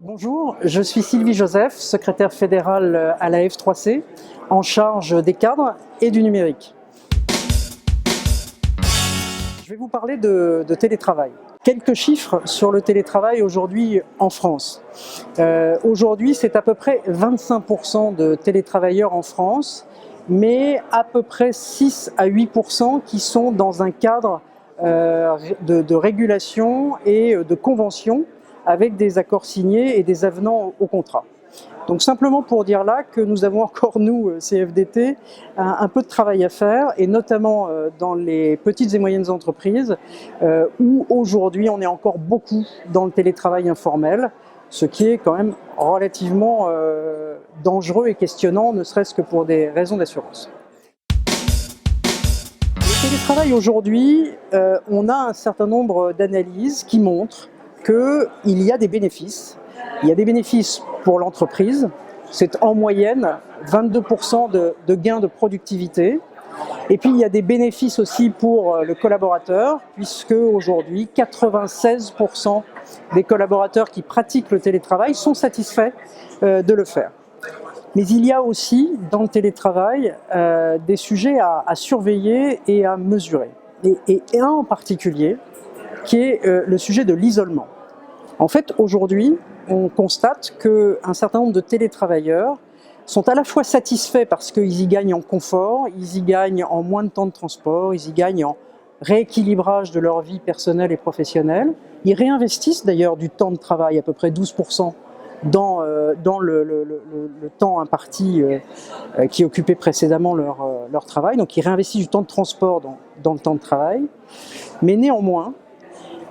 Bonjour, je suis Sylvie Joseph, secrétaire fédérale à la F3C, en charge des cadres et du numérique. Je vais vous parler de télétravail. Quelques chiffres sur le télétravail aujourd'hui en France. Aujourd'hui, c'est à peu près 25% de télétravailleurs en France, mais à peu près 6 à 8% qui sont dans un cadre de régulation et de convention avec des accords signés et des avenants au contrat. Donc simplement pour dire là que nous avons encore, nous, CFDT, un peu de travail à faire, et notamment dans les petites et moyennes entreprises, où aujourd'hui on est encore beaucoup dans le télétravail informel, ce qui est quand même relativement dangereux et questionnant, ne serait-ce que pour des raisons d'assurance. Le télétravail aujourd'hui, on a un certain nombre d'analyses qui montrent qu'il y a des bénéfices. Il y a des bénéfices pour l'entreprise, c'est en moyenne 22% de gains de productivité. Et puis il y a des bénéfices aussi pour le collaborateur, puisque aujourd'hui 96% des collaborateurs qui pratiquent le télétravail sont satisfaits de le faire. Mais il y a aussi dans le télétravail des sujets à surveiller et à mesurer. Et un en particulier qui est le sujet de l'isolement. En fait, aujourd'hui, on constate qu'un certain nombre de télétravailleurs sont à la fois satisfaits parce qu'ils y gagnent en confort, ils y gagnent en moins de temps de transport, ils y gagnent en rééquilibrage de leur vie personnelle et professionnelle. Ils réinvestissent d'ailleurs du temps de travail, à peu près 12%, dans le temps imparti qui occupait précédemment leur travail. Donc ils réinvestissent du temps de transport dans le temps de travail. Mais néanmoins,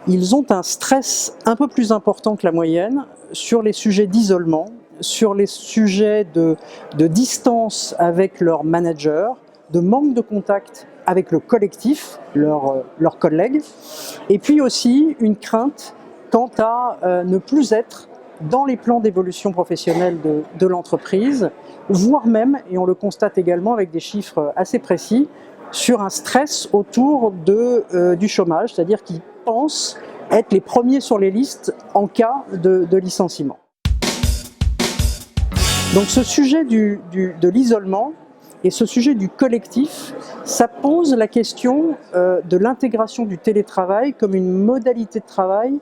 ils ont un stress un peu plus important que la moyenne sur les sujets d'isolement, sur les sujets de distance avec leur manager, de manque de contact avec le collectif, leurs collègues, et puis aussi une crainte quant à ne plus être dans les plans d'évolution professionnelle de l'entreprise, voire même, et on le constate également avec des chiffres assez précis, sur un stress autour du chômage, c'est-à-dire qu'ils pensent être les premiers sur les listes en cas de licenciement. Donc ce sujet de l'isolement et ce sujet du collectif, ça pose la question de l'intégration du télétravail comme une modalité de travail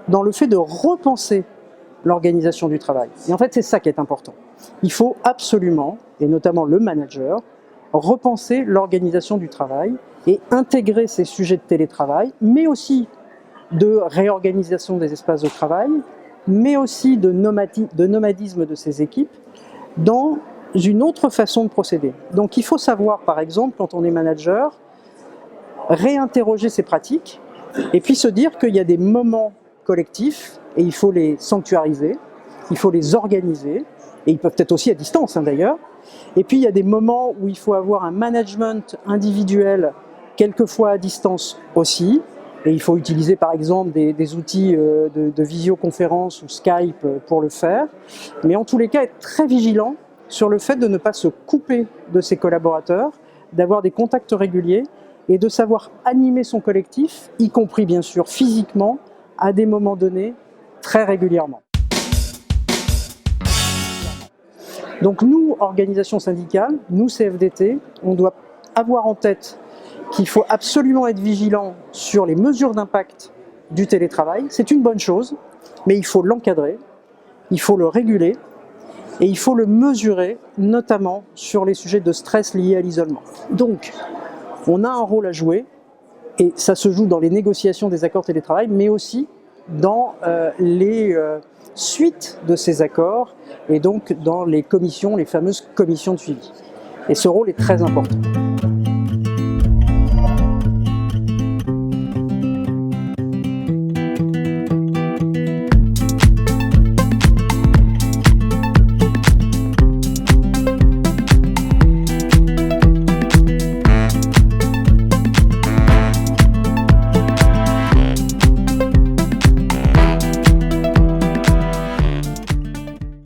dans le fait de repenser l'organisation du travail. Et en fait, c'est ça qui est important. Il faut absolument, et notamment le manager, repenser l'organisation du travail et intégrer ces sujets de télétravail, mais aussi de réorganisation des espaces de travail, mais aussi de nomadisme de ces équipes, dans une autre façon de procéder. Donc il faut savoir, par exemple, quand on est manager, réinterroger ses pratiques, et puis se dire qu'il y a des moments collectifs, et il faut les sanctuariser, il faut les organiser, et ils peuvent être aussi à distance d'ailleurs. Et puis il y a des moments où il faut avoir un management individuel, quelquefois à distance aussi, et il faut utiliser par exemple des outils de visioconférence ou Skype pour le faire. Mais en tous les cas, être très vigilant sur le fait de ne pas se couper de ses collaborateurs, d'avoir des contacts réguliers et de savoir animer son collectif, y compris bien sûr physiquement, à des moments donnés, très régulièrement. Donc nous, organisation syndicale, nous CFDT, on doit avoir en tête qu'il faut absolument être vigilant sur les mesures d'impact du télétravail. C'est une bonne chose, mais il faut l'encadrer, il faut le réguler et il faut le mesurer, notamment sur les sujets de stress liés à l'isolement. Donc, on a un rôle à jouer et ça se joue dans les négociations des accords télétravail, mais aussi dans les suites de ces accords et donc dans les commissions, les fameuses commissions de suivi. Et ce rôle est très important.